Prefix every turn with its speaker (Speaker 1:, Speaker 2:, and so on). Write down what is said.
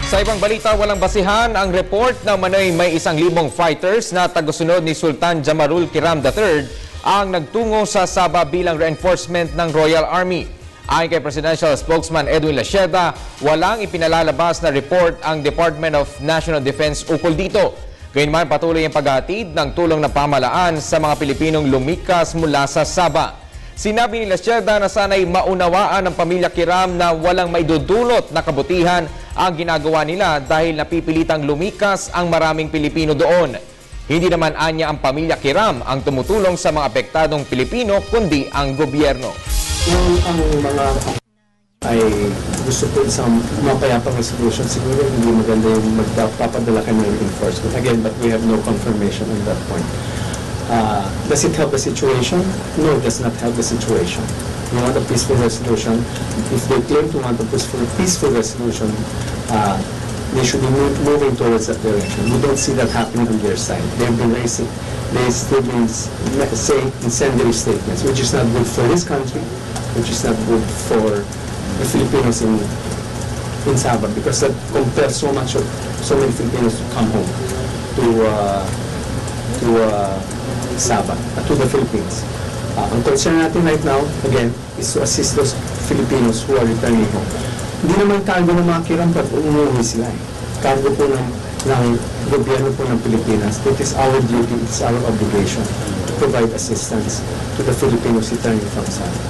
Speaker 1: Sa ibang balita, walang basihan ang report na manoy may 1,000 fighters na tagusunod ni Sultan Jamarul Kiram III ang nagtungo sa Sabah bilang reinforcement ng Royal Army. Ayon kay Presidential Spokesman Edwin Lasieda, walang ipinalalabas na report ang Department of National Defense ukol dito. Gayunman, patuloy ang paghatid ng tulong na pamahalaan sa mga Pilipinong lumikas mula sa Sabah. Sinabi ni Lasieda na sana'y maunawaan ng pamilya Kiram na walang maidudulot na kabutihan ang ginagawa nila dahil napipilitang lumikas ang maraming Pilipino doon. Hindi naman anya ang pamilya Kiram ang tumutulong sa mga apektadong Pilipino kundi ang gobyerno.
Speaker 2: Ang mga ay gusto po isang mapayapang resolution, siguro hindi maganda yung magpapadala ka ng enforcement. Again, but we have no confirmation on that point. Does it help the situation? No, it does not help the situation. We want a peaceful resolution. If they claim to want a peaceful resolution, they should be moving towards that direction. We don't see that happening on their side. They've been raising, they've been saying incendiary statements, which is not good for this country, which is not good for the Filipinos in Sabah, because that compels so many Filipinos to come home to Sabah, to the Philippines. Ang concern natin right now, again, is to assist those Filipinos who are returning home. Hindi naman cargo ng mga Kiram pag umuwi sila. Cargo po ng gobyerno po ng Pilipinas. It is our duty, it is our obligation to provide assistance to the Filipinos returning from Sabah.